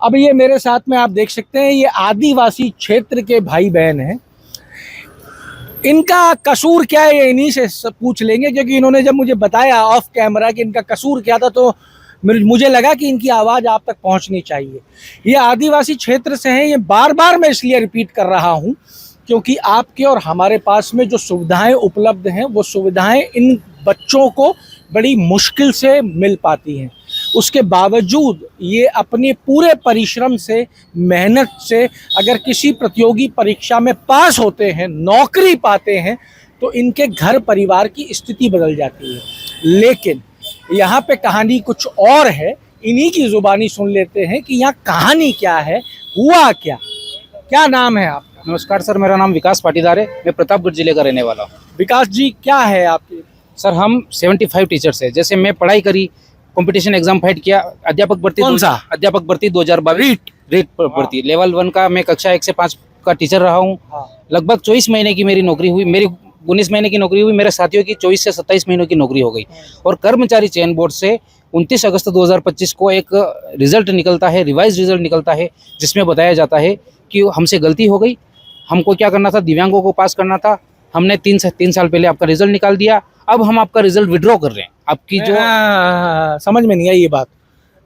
अब ये मेरे साथ में आप देख सकते हैं, ये आदिवासी क्षेत्र के भाई बहन हैं। इनका कसूर क्या है ये इन्हीं से पूछ लेंगे, क्योंकि इन्होंने जब मुझे बताया ऑफ कैमरा कि इनका कसूर क्या था तो मुझे लगा कि इनकी आवाज़ आप तक पहुंचनी चाहिए। ये आदिवासी क्षेत्र से हैं। ये बार बार मैं इसलिए रिपीट कर रहा हूं क्योंकि आपके और हमारे पास में जो सुविधाएं उपलब्ध हैं वो सुविधाएं इन बच्चों को बड़ी मुश्किल से मिल पाती हैं। उसके बावजूद ये अपने पूरे परिश्रम से, मेहनत से अगर किसी प्रतियोगी परीक्षा में पास होते हैं, नौकरी पाते हैं, तो इनके घर परिवार की स्थिति बदल जाती है। लेकिन यहाँ पे कहानी कुछ और है। इन्हीं की जुबानी सुन लेते हैं कि यहाँ कहानी क्या है, हुआ क्या। क्या नाम है आपका? नमस्कार सर, मेरा नाम विकास पाटीदार है। मैं प्रतापगढ़ जिले का रहने वाला हूँ। विकास जी, क्या है आपकी? सर, हम 75 टीचर्स हैं। जैसे मैं पढ़ाई करी, कंपटीशन एग्जाम फाइट किया, अध्यापक भर्ती। कौन सा? अध्यापक भर्ती 2022 रीट भर्ती लेवल 1 का। मैं कक्षा 1 से 5 का टीचर रहा हूँ। लगभग 24 महीने की मेरी नौकरी हुई। मेरी 19 महीने की नौकरी हुई। मेरे साथियों की 24 से 27 महीनों की नौकरी हो गई। और कर्मचारी चयन बोर्ड से 29 अगस्त 2025 को एक रिजल्ट निकलता है, रिवाइज रिजल्ट निकलता है, जिसमें बताया जाता है कि हमसे गलती हो गई। हमको क्या करना था, दिव्यांगों को पास करना था। हमने 3 साल पहले आपका रिजल्ट निकाल दिया। अब हम आपका रिजल्ट विड्रॉ कर रहे हैं। आपकी जो समझ में नहीं आई ये बात।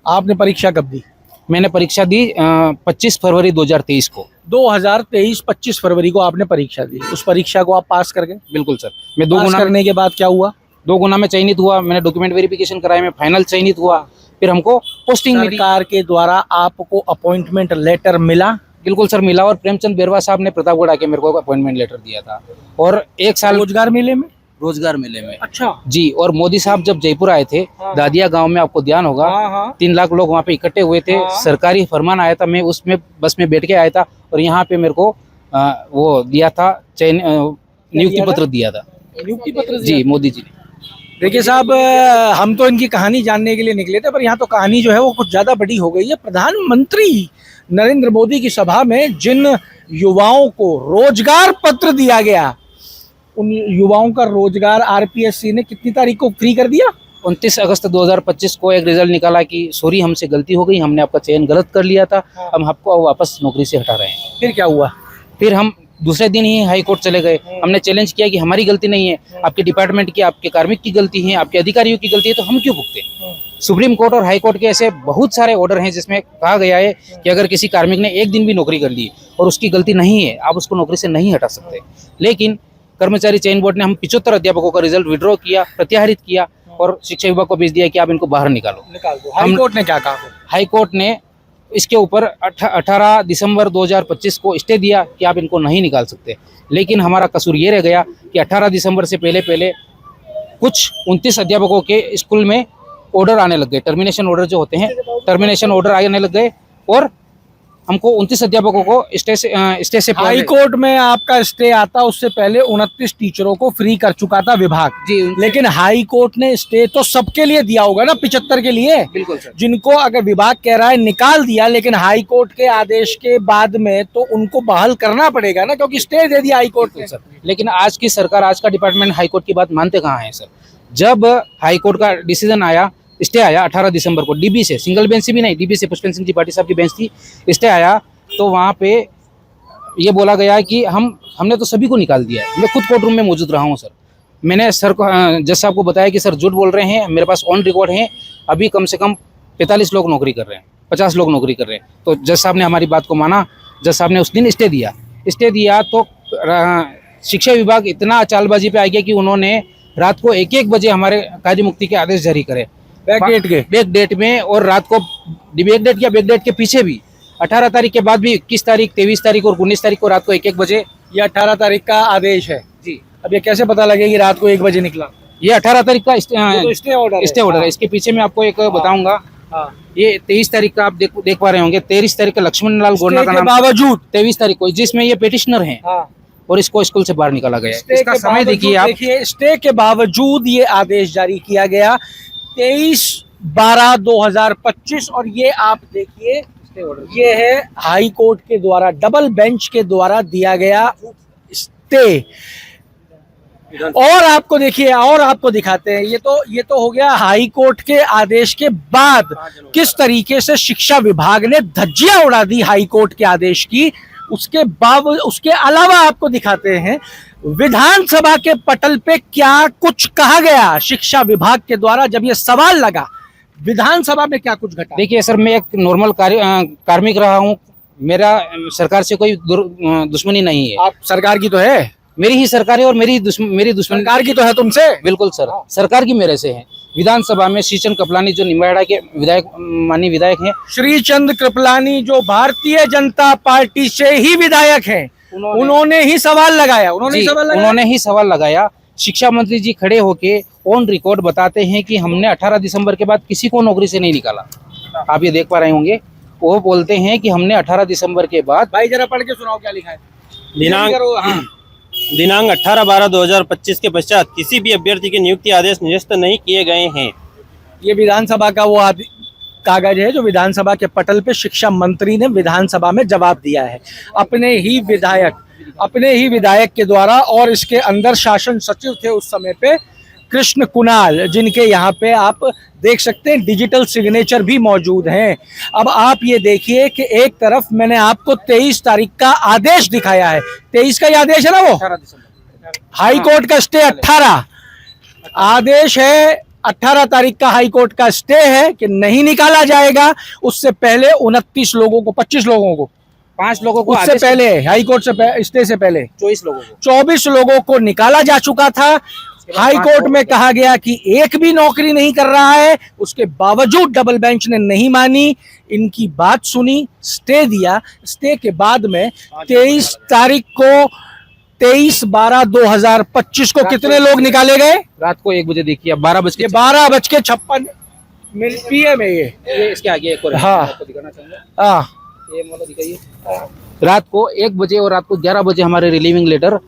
आपने परीक्षा कब दी? मैंने परीक्षा दी 25 फरवरी 2023 को। 2023 25 फरवरी को आपने परीक्षा दी। उस परीक्षा को आप पास कर गए? बिल्कुल सर। मैं पास करने के बाद क्या हुआ? 2 गुना में चयनित हुआ। मैंने डॉक्यूमेंट वेरिफिकेशन कराया, मैं फाइनल चयनित हुआ। फिर हमको पोस्टिंग मिली। सरकार के द्वारा आपको अपॉइंटमेंट लेटर मिला? बिल्कुल सर, मिला। और प्रेमचंद बेरवा साहब ने प्रतापगढ़ आके मेरे को अपॉइंटमेंट लेटर दिया था। और 1 साल रोजगार मेले में? रोजगार मेले में। अच्छा जी। और मोदी साहब जब जयपुर आए थे, दादिया गांव में, आपको ध्यान होगा, 3 लाख लोग वहाँ पे इकट्ठे हुए थे। सरकारी फरमान आया था, मैं उसमें बस में बैठ के आया था। और यहाँ पे मेरे को वो दिया था, नियुक्ति पत्र दिया था। नियुक्ति पत्र? जी, मोदी जी ने। देखिए साहब, हम तो इनकी कहानी जानने के लिए निकले थे, पर यहाँ तो कहानी जो है वो कुछ ज्यादा बड़ी हो गई है। प्रधानमंत्री नरेंद्र मोदी की सभा में जिन युवाओं को रोजगार पत्र दिया गया, उन युवाओं का रोजगार आरपीएससी ने कितनी तारीख को फ्री कर दिया? 29 अगस्त 2025 को एक रिजल्ट निकाला कि सॉरी, हमसे गलती हो गई, हमने आपका चयन गलत कर लिया था। हम आपको वापस नौकरी से हटा रहे हैं। फिर क्या हुआ? फिर हम दूसरे दिन ही हाई कोर्ट चले गए। हमने चैलेंज किया कि हमारी गलती नहीं है, आपके डिपार्टमेंट की, आपके कार्मिक की गलती है, आपके अधिकारियों की गलती है, तो हम क्यों भुगते? सुप्रीम कोर्ट और हाई कोर्ट के ऐसे बहुत सारे ऑर्डर हैं जिसमें कहा गया है कि अगर किसी कार्मिक ने 1 दिन भी नौकरी कर ली और उसकी गलती नहीं है, आप उसको नौकरी से नहीं हटा सकते। लेकिन कर्मचारी चयन बोर्ड ने हम 75 अध्यापकों का रिजल्ट विड्रॉ किया, प्रत्याहरित किया और शिक्षा विभाग को भेज दिया कि आप इनको बाहर निकाल दो। हाई कोर्ट ने क्या कहा? हाई कोर्ट ने इसके ऊपर 18 दिसंबर 2025 को स्टे दिया कि आप इनको नहीं निकाल सकते। लेकिन हमारा कसूर ये रह गया कि 18 दिसंबर से पहले कुछ 29 अध्यापकों के स्कूल में ऑर्डर आने लग गए। टर्मिनेशन ऑर्डर जो होते हैं, टर्मिनेशन ऑर्डर आने लग गए और हमको 29 अध्यापकों को स्टे से हाई कोर्ट में आपका स्टे आता, उससे पहले 29 टीचरों को फ्री कर चुका था विभाग जी। लेकिन हाई कोर्ट ने स्टे तो सबके लिए दिया होगा ना, 75 के लिए। बिल्कुल सर। जिनको अगर विभाग कह रहा है निकाल दिया, लेकिन हाई कोर्ट के आदेश के बाद में तो उनको बहाल करना पड़ेगा ना, क्योंकि स्टे दे दिया हाई कोर्ट ने। सर, लेकिन आज की सरकार, आज का डिपार्टमेंट हाई कोर्ट की बात मानते कहाँ है सर? जब हाई कोर्ट का डिसीजन आया, स्टे आया 18 दिसंबर को, डीबी से, सिंगल बेंच से भी नहीं, डीबी से पुष्पेंद्र सिंह त्रिपाठी साहब की बेंच थी, स्टे आया, तो वहाँ पे ये बोला गया है कि हमने तो सभी को निकाल दिया है। मैं खुद कोर्ट रूम में मौजूद रहा हूँ सर। मैंने सर को, जज साहब को बताया कि सर झूठ बोल रहे हैं, मेरे पास ऑन रिकॉर्ड है, अभी कम से कम 45 लोग नौकरी कर रहे हैं, 50 लोग नौकरी कर रहे हैं। तो जज साहब ने हमारी बात को माना। जज साहब ने उस दिन स्टे दिया तो शिक्षा विभाग इतना चालबाजी पे आ गया कि उन्होंने रात को 1-1 बजे हमारे कार्य मुक्ति के आदेश जारी करे, बैक डेट में। और रात को बैक डेट किया, बैक डेट के पीछे भी 18 तारीख के बाद भी 21 तारीख, 23 तारीख और 19 तारीख को रात को 1-1 बजे। ये 18 तारीख का आदेश है जी। अब ये कैसे पता लगे कि रात को 1 बजे निकला? ये 18 तारीख का स्टे ऑर्डर है। इसके पीछे मैं आपको एक बताऊंगा। ये 23 तारीख का आप देख पा रहे होंगे। 23 तारीख का लक्ष्मण लाल गोंडा का नाम, बावजूद 23 तारीख को, जिसमें ये पेटिशनर हैं और इसको स्कूल से बाहर निकाला गया है। इसका समय देखिए आप। देखिए, स्टे के बावजूद ये आदेश जारी किया गया 23/12/2025। और ये आप देखिए, ये है हाई कोर्ट के द्वारा, डबल बेंच के द्वारा दिया गया स्टे। और आपको देखिए, और आपको दिखाते हैं, ये तो हो गया हाई कोर्ट के आदेश के बाद किस तरीके से शिक्षा विभाग ने धज्जियां उड़ा दी हाई कोर्ट के आदेश की। उसके अलावा आपको दिखाते हैं विधानसभा के पटल पे क्या कुछ कहा गया शिक्षा विभाग के द्वारा जब ये सवाल लगा, विधानसभा में क्या कुछ घटा। देखिए सर, मैं एक नॉर्मल कार्मिक रहा हूँ, मेरा सरकार से कोई दुश्मनी नहीं है। आप सरकार की तो है, मेरी ही सरकार है और मेरी दुश्मनी सरकार की तो है तुमसे। बिल्कुल सर, सरकार की मेरे से है। विधानसभा में श्रीचंद कृपलानी जो निम्बाड़ा के विधायक, माननीय विधायक हैं, श्रीचंद कृपलानी जो भारतीय जनता पार्टी से ही विधायक हैं, उन्होंने ही सवाल लगाया। उन्होंने ही सवाल लगाया। शिक्षा मंत्री जी खड़े होके ऑन रिकॉर्ड बताते हैं कि हमने 18 दिसंबर के बाद किसी को नौकरी से नहीं निकाला। आप ये देख पा रहे होंगे, वो बोलते हैं कि हमने 18 दिसंबर के बाद। भाई जरा पढ़ के सुनाओ क्या लिखा है। दिनांक 18/12/2025 के पश्चात किसी भी अभ्यर्थी के नियुक्ति आदेश निरस्त नहीं किए गए हैं। ये विधानसभा का वो कागज है जो विधानसभा के पटल पे शिक्षा मंत्री ने विधानसभा में जवाब दिया है अपने ही विधायक के द्वारा। और इसके अंदर शासन सचिव थे उस समय पे कृष्ण कुणाल, जिनके यहाँ पे आप देख सकते हैं डिजिटल सिग्नेचर भी मौजूद हैं। अब आप ये देखिए कि एक तरफ मैंने आपको 23 तारीख का आदेश दिखाया है, 23 का ये आदेश है ना, वो 18 दिसंबर हाई कोर्ट का स्टे 18 आदेश है, 18 तारीख का हाई कोर्ट का स्टे है कि नहीं निकाला जाएगा। उससे पहले 29 लोगों को, 25 लोगों को, 5 लोगों को उससे पहले हाई कोर्ट से स्टे से पहले 24 लोगों को निकाला जा चुका था। हाई कोर्ट में कहा गया कि एक भी नौकरी नहीं कर रहा है, उसके बावजूद डबल बेंच ने नहीं मानी, इनकी बात सुनी, स्टे दिया। स्टे के बाद में 23 तारीख को 23/12/2025 को कितने लोग निकाले गए? रात को 1 बजे। देखिए 12:56 PM है ये इसके आगे एक और हाँ। आपको दिखाना चाहूंगा। हाँ, ये मतलब दिखाइए। रात को 1 बजे और रात को 11 बजे हमारे रिलीविंग लेटर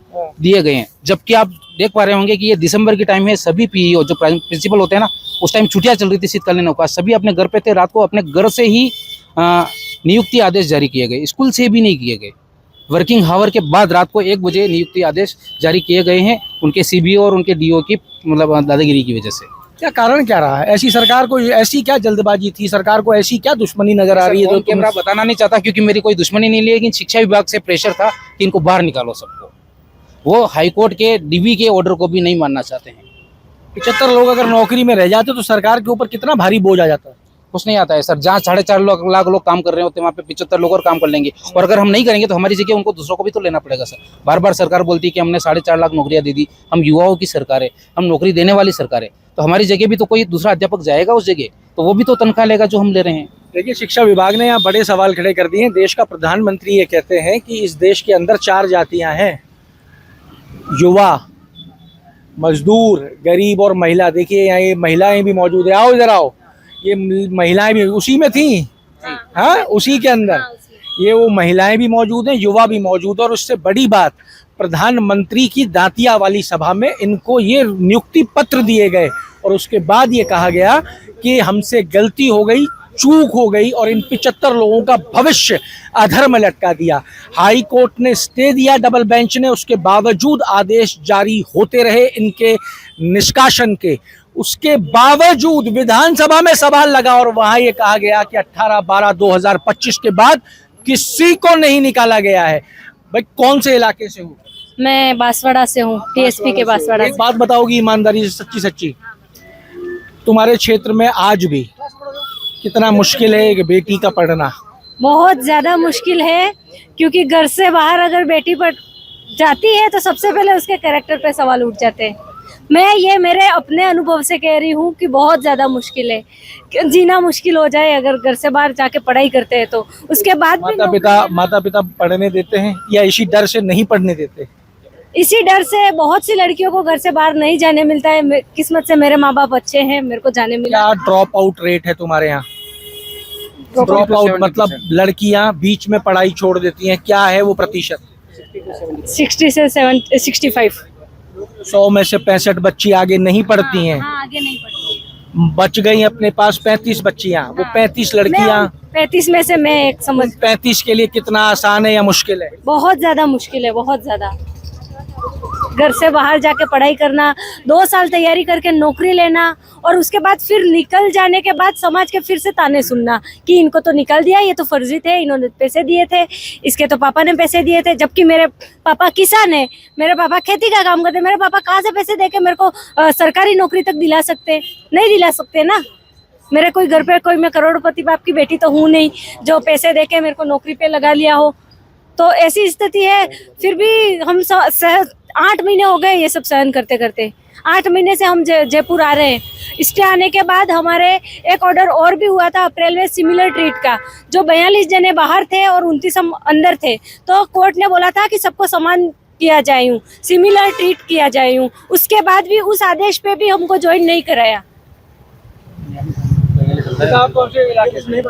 दिए गए हैं। जबकि आप देख पा रहे होंगे कि ये दिसंबर की टाइम है, सभी पीईओ जो प्रिंसिपल होते हैं ना, उस टाइम छुट्टियां चल रही थी शीतकालीन अवकाश, सभी अपने घर पे थे। रात को अपने घर से ही नियुक्ति आदेश जारी किए गए, स्कूल से भी नहीं किए गए। वर्किंग हावर के बाद रात को 1 बजे नियुक्ति आदेश जारी किए गए हैं उनके सीबीओ और उनके डीओ की मतलब दादागिरी की वजह से। क्या कारण क्या रहा है? ऐसी सरकार को ऐसी क्या जल्दबाजी थी, सरकार को ऐसी क्या दुश्मनी नजर आ रही है? जो कैमरा बताना नहीं चाहता क्योंकि मेरी कोई दुश्मनी नहीं, लेकिन शिक्षा विभाग से प्रेशर था कि इनको बाहर निकालो सबको। वो हाईकोर्ट के डीबी के ऑर्डर को भी नहीं मानना चाहते हैं। 75 लोग अगर नौकरी में रह जाते तो सरकार के ऊपर कितना भारी बोझ आ जाता है। कुछ नहीं आता है सर, जहाँ 4.5 लाख लोग काम कर रहे होते हैं वहाँ पे 75 लोग और काम कर लेंगे। और अगर हम नहीं करेंगे तो हमारी जगह उनको दूसरों को भी तो लेना पड़ेगा सर। बार बार सरकार बोलती है कि हमने 4.5 लाख नौकरियाँ दे दी, हम युवाओं की सरकार है, हम नौकरी देने वाली सरकार है, तो हमारी जगह भी तो कोई दूसरा अध्यापक जाएगा उस जगह, तो वो भी तो तनख्वाह लेगा जो हम ले रहे हैं। देखिए, शिक्षा विभाग ने यहाँ बड़े सवाल खड़े कर दिए हैं। देश का प्रधानमंत्री ये कहते हैं कि इस देश के अंदर 4 जातियाँ हैं, युवा, मजदूर, गरीब और महिला। देखिए यहाँ ये महिलाएं भी मौजूद है, आओ इधर आओ। ये महिलाएं भी उसी में थी, हाँ उसी के अंदर ये वो महिलाएं भी मौजूद हैं, युवा भी मौजूद है। और उससे बड़ी बात, प्रधानमंत्री की दातिया वाली सभा में इनको ये नियुक्ति पत्र दिए गए और उसके बाद ये कहा गया कि हमसे गलती हो गई, चूक हो गई और इन 75 लोगों का भविष्य अधर में लटका दिया। हाई कोर्ट ने स्टे दिया डबल बेंच ने, उसके बावजूद आदेश जारी होते रहे इनके निष्कासन के। उसके बावजूद विधानसभा में सवाल लगा और वहां ये कहा गया कि 18/12/2025 के बाद किसी को नहीं निकाला गया है। भाई कौन से इलाके से हो? मैं बांसवाड़ा से हूँ, टीएसपी के बांसवाड़ा एक से। बात बताओगी ईमानदारी से, सच्ची सच्ची, तुम्हारे क्षेत्र में आज भी कितना मुश्किल है एक बेटी का पढ़ना? बहुत ज्यादा मुश्किल है, क्योंकि घर से बाहर अगर बेटी पढ़ जाती है तो सबसे पहले उसके कैरेक्टर पे सवाल उठ जाते हैं। मैं ये मेरे अपने अनुभव से कह रही हूँ कि बहुत ज्यादा मुश्किल है, जीना मुश्किल हो जाए अगर घर से बाहर जाके पढ़ाई करते हैं तो। उसके बाद माता पिता पढ़ने देते हैं या इसी डर से नहीं पढ़ने देते? इसी डर से बहुत सी लड़कियों को घर से बाहर नहीं जाने मिलता है। किस्मत से मेरे माँ बाप अच्छे हैं, मेरे को जाने मिला। क्या ड्रॉप आउट रेट है तुम्हारे यहाँ? ड्रॉप आउट मतलब लड़कियां बीच में पढ़ाई छोड़ देती हैं, क्या है वो प्रतिशत? 60 से 65। 100 में से 65 बच्ची आगे नहीं पढ़ती हैं। हाँ, आगे नहीं पढ़ती। बच गई अपने पास 35 बच्चियां, वो 35 लड़कियां। 35 में से मैं एक समझ। 35 के लिए कितना आसान है या मुश्किल है? बहुत ज्यादा मुश्किल है, बहुत ज्यादा। घर से बाहर जाके पढ़ाई करना, 2 साल तैयारी करके नौकरी लेना और उसके बाद फिर निकल जाने के बाद समाज के फिर से ताने सुनना कि इनको तो निकाल दिया, ये तो फर्जी थे, इन्होंने पैसे दिए थे, इसके तो पापा ने पैसे दिए थे। जबकि मेरे पापा किसान है, मेरे पापा खेती का काम करते, मेरे पापा कहाँ से पैसे देके मेरे को सरकारी नौकरी तक दिला सकते? नहीं दिला सकते ना। मेरे कोई घर पे कोई मैं करोड़पति बाप की बेटी तो हूँ नहीं जो पैसे देके मेरे को नौकरी पे लगा लिया हो। तो ऐसी स्थिति है। फिर भी हम 8 महीने हो गए ये सब सहन करते करते। 8 महीने से हम जयपुर आ रहे हैं। स्टे आने के बाद हमारे एक ऑर्डर और भी हुआ था अप्रैल में सिमिलर ट्रीट का, जो 42 जने बाहर थे और 29 हम अंदर थे। तो कोर्ट ने बोला था कि सबको समान किया जाए, सिमिलर ट्रीट किया जाए। उसके बाद भी उस आदेश पे भी हमको ज्वाइन नहीं कराया। आप कौन से इलाके से?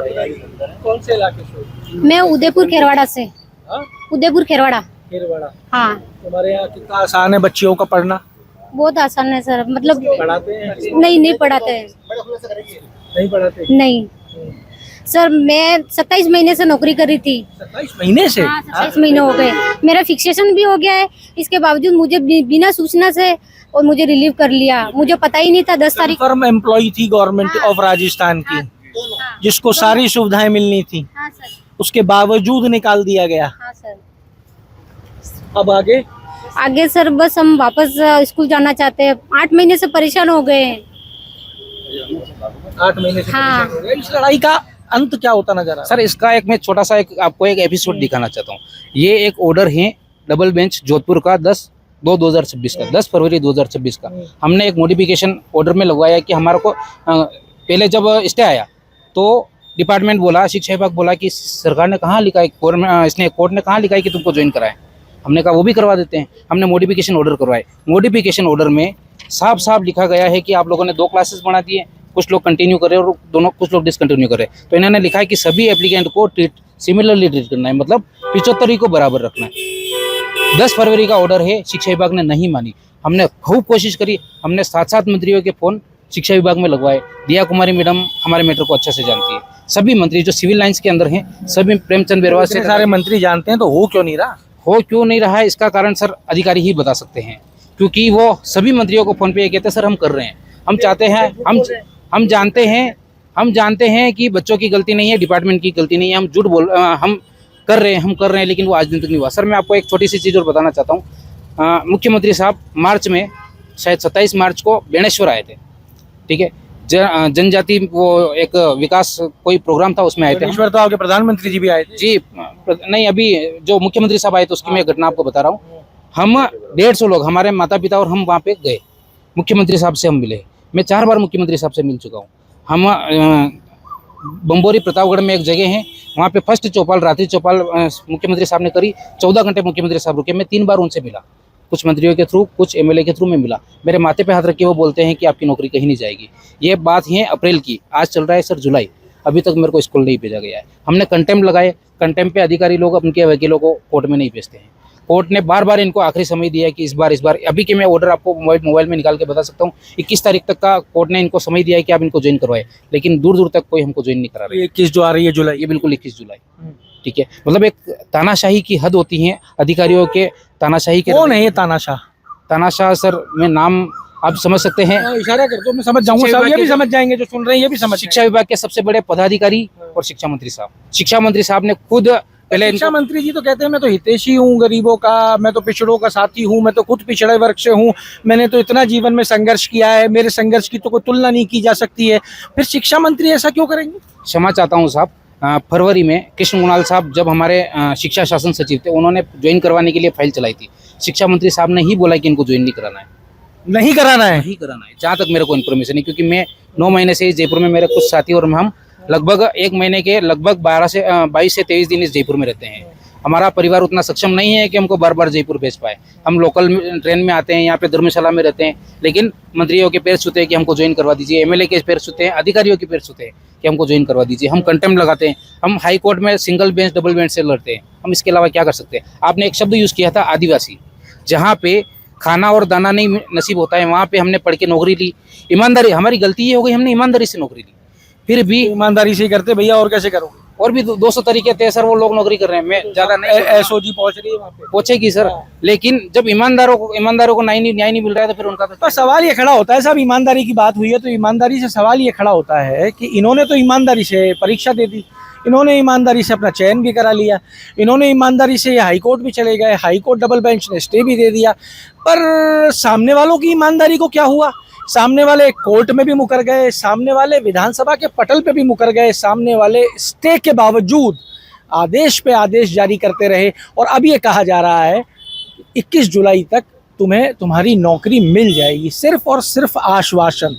कौन से इलाके से? मैं उदयपुर खेरवाड़ा से। हाँ? उदयपुर खेरवाड़ा। खेरवाड़ा। हाँ, तुम्हारे यहाँ कितना आसान है बच्चियों का पढ़ना? बहुत आसान है सर, मतलब पढ़ाते हैं? नहीं पढ़ाते हैं। नहीं पढ़ाते? नहीं सर, मैं 27 महीने से नौकरी कर रही थी। 27 महीने से? हाँ, 27 महीने हो गए। मेरा फिक्सेशन भी हो गया है, इसके बावजूद मुझे बिना सूचना से और मुझे रिलीव कर लिया। मुझे पता ही नहीं था 10 तारीख। फर्म एम्प्लॉय थी गवर्नमेंट ऑफ राजस्थान की, जिसको सारी सुविधाएं मिलनी थी, हाँ सर। उसके बावजूद निकाल दिया गया। हाँ सर। अब आगे सर बस हम वापस स्कूल जाना चाहते हैं। 8 महीने से परेशान हो गए हैं। 8 महीने से हाँ। परेशान हो गए। इस लड़ाई का अंत क्या होता नजर आ रहा है? सर इसका एक मैं छोटा सा आपको एक एपिसोड दिखाना चाहता हूँ। ये एक ऑर्डर है डबल बेंच जोधपुर का 10/2/2026 का, 10 फरवरी 2026 का। हमने एक मॉडिफिकेशन ऑर्डर में लगवाया कि हमारे को पहले जब स्टे आया तो डिपार्टमेंट बोला, शिक्षा विभाग बोला कि सरकार ने कहाँ लिखा है, कोर्ट ने कहाँ लिखा है कि तुमको ज्वाइन कराए। हमने कहा वो भी करवा देते हैं। हमने मॉडिफिकेशन ऑर्डर करवाए। मॉडिफिकेशन ऑर्डर में साफ साफ लिखा गया है कि आप लोगों ने 2 क्लासेस बढ़ा दिए, कुछ लोग कंटिन्यू कर रहे हैं और कुछ लोग डिसकंटिन्यू कर रहे हैं। तो इन्होंने लिखा है कि सभी एप्लीकेंट को सिमिलरली ट्रीट करना है, मतलब 75 को बराबर रखना है। 10 फरवरी का ऑर्डर है, शिक्षा विभाग ने नहीं मानी। हमने खूब कोशिश करी, हमने 7 मंत्रियों के फोन शिक्षा विभाग में लगवाए। दिया कुमारी मैडम हमारे मैटर को अच्छे से जानती है। सभी मंत्री जो सिविल लाइन्स के अंदर हैं, सभी प्रेमचंद बेरवा से सारे मंत्री जानते हैं, तो हो क्यों नहीं रहा? हो क्यों नहीं रहा है इसका कारण सर अधिकारी ही बता सकते हैं, क्योंकि वो सभी मंत्रियों को फोन पे ये कहते हैं सर हम कर रहे हैं, हम चाहते हैं, हम जानते हैं कि बच्चों की गलती नहीं है, डिपार्टमेंट की गलती नहीं है, हम कर रहे हैं, लेकिन वो आज दिन तक नहीं हुआ। सर मैं आपको एक छोटी सी चीज़ और बताना चाहता हूँ। मुख्यमंत्री साहब मार्च में शायद 27 मार्च को बेणेश्वर आए थे, ठीक है, जनजाति वो एक विकास कोई प्रोग्राम था, उसमें आए थे। तो आपके प्रधानमंत्री जी भी आए थे? जी नहीं, अभी जो मुख्यमंत्री साहब आए थे उसकी मैं घटना आपको बता रहा हूँ। हम 150 लोग, हमारे माता पिता और हम वहाँ पे गए, मुख्यमंत्री साहब से हम मिले। मैं 4 बार मुख्यमंत्री साहब से मिल चुका हूँ। हम बम्बोरी प्रतापगढ़ में एक जगह है, वहाँ पे फर्स्ट चौपाल, रात्रि चौपाल मुख्यमंत्री साहब ने करी। 14 घंटे मुख्यमंत्री साहब रुके। मैं 3 बार उनसे मिला, कुछ मंत्रियों के थ्रू, कुछ एमएलए के थ्रू में मिला। मेरे माथे पे हाथ रख के वो बोलते हैं कि आपकी नौकरी कहीं नहीं जाएगी। ये बात है अप्रैल की, आज चल रहा है सर जुलाई, अभी तक मेरे को स्कूल नहीं भेजा गया है। हमने कंटेम्प्ट लगाए, कंटेम्प्ट पे अधिकारी लोग उनके वकीलों को कोर्ट में नहीं भेजते हैं। कोर्ट ने बार बार इनको आखिरी समय दिया है कि इस बार अभी के मैं ऑर्डर आपको मोबाइल में निकाल के बता सकता हूँ। 21 तारीख तक का कोर्ट ने इनको समय दिया है कि आप इनको ज्वाइन करवाए, लेकिन दूर दूर तक कोई हमको ज्वाइन नहीं करा रहा है। 21 जो आ रही है जुलाई, ये बिल्कुल 21 जुलाई, ठीक है। मतलब एक तानाशाही की हद होती है अधिकारियों के, तानाशाही के। कौन है ये तानाशाह? तानाशाह सर मैं नाम आप समझ सकते हैं, इशारा कर दो, मैं समझ जाऊंगा, सब ये भी समझ जाएंगे, जो सुन रहे हैं ये भी समझ। शिक्षा विभाग के सबसे बड़े पदाधिकारी और शिक्षा मंत्री साहब। शिक्षा मंत्री साहब ने खुद पहले, शिक्षा मंत्री जी तो कहते हैं मैं तो हितैषी हूँ गरीबों का, मैं तो पिछड़ों का साथी हूँ, मैं तो खुद पिछड़े वर्ग से हूँ, मैंने तो इतना जीवन में संघर्ष किया है, मेरे संघर्ष की तो कोई तुलना नहीं की जा सकती है, फिर शिक्षा मंत्री ऐसा क्यों करेंगे? क्षमा चाहता हूँ साहब, फरवरी में कृष्ण कुणाल साहब जब हमारे शिक्षा शासन सचिव थे, उन्होंने ज्वाइन करवाने के लिए फाइल चलाई थी। शिक्षा मंत्री साहब ने ही बोला कि इनको ज्वाइन नहीं कराना है, नहीं कराना है, जहाँ तक मेरे को इन्फॉर्मेशन है, क्योंकि मैं 9 महीने से जयपुर में, मेरे कुछ साथी और हम लगभग 1 महीने के लगभग 22 से 23 दिन इस जयपुर में रहते हैं। हमारा परिवार उतना सक्षम नहीं है कि हमको बार बार जयपुर भेज पाए। हम लोकल ट्रेन में आते हैं, यहाँ पे धर्मशाला में रहते हैं, लेकिन मंत्रियों के पैर छूते हैं कि हमको ज्वाइन करवा दीजिए, एमएलए के पैर छूते हैं, अधिकारियों के पैर छूते हैं कि हमको ज्वाइन करवा दीजिए। हम कंटेम्प्ट लगाते हैं, हम हाई कोर्ट में सिंगल बेंच डबल बेंच से लड़ते हैं। हम इसके अलावा क्या कर सकते हैं? आपने एक शब्द यूज़ किया था आदिवासी, जहाँ पे खाना और दाना नहीं नसीब होता है, वहाँ पे हमने पढ़ के नौकरी ली। ईमानदारी, हमारी गलती ये हो गई, हमने ईमानदारी से नौकरी ली, फिर भी ईमानदारी से करते भैया, और कैसे करोगे? और भी 200 तरीके थे सर, वो लोग नौकरी कर रहे हैं, मैं ज्यादा नहीं। एसओजी पहुंच रही है वहाँ पे, पहुंचेगी सर, लेकिन जब ईमानदारों को न्याय नहीं मिल रहा है तो फिर उनका पर सवाल ये खड़ा होता है साहब, ईमानदारी की बात हुई है तो ईमानदारी से सवाल ये खड़ा होता है कि इन्होंने तो ईमानदारी से परीक्षा दे दी, इन्होंने ईमानदारी से अपना चयन भी करा लिया, इन्होंने ईमानदारी से ये हाई कोर्ट भी चले गए, हाई कोर्ट डबल बेंच ने स्टे भी दे दिया, पर सामने वालों की ईमानदारी को क्या हुआ? सामने वाले कोर्ट में भी मुकर गए, सामने वाले विधानसभा के पटल पे भी मुकर गए, सामने वाले स्टे के बावजूद आदेश पे आदेश जारी करते रहे, और अब ये कहा जा रहा है 21 जुलाई तक तुम्हें तुम्हारी नौकरी मिल जाएगी। सिर्फ और सिर्फ आश्वासन।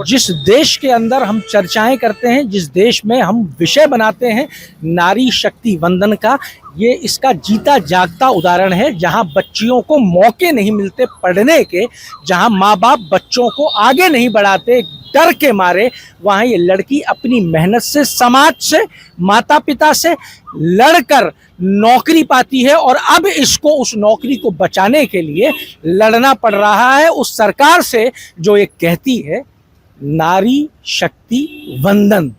जिस देश के अंदर हम चर्चाएं करते हैं, जिस देश में हम विषय बनाते हैं नारी शक्ति वंदन का, ये इसका जीता जागता उदाहरण है, जहां बच्चियों को मौके नहीं मिलते पढ़ने के, जहां माँ बाप बच्चों को आगे नहीं बढ़ाते डर के मारे, वहां ये लड़की अपनी मेहनत से, समाज से, माता पिता से लड़कर नौकरी पाती है, और अब इसको उस नौकरी को बचाने के लिए लड़ना पड़ रहा है उस सरकार से जो ये कहती है नारी शक्ति वंदन।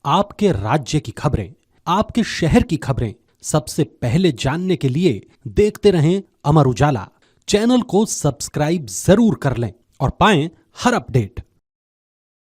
आपके राज्य की खबरें, आपके शहर की खबरें सबसे पहले जानने के लिए देखते रहें अमर उजाला। चैनल को सब्सक्राइब जरूर कर लें और पाएं हर अपडेट।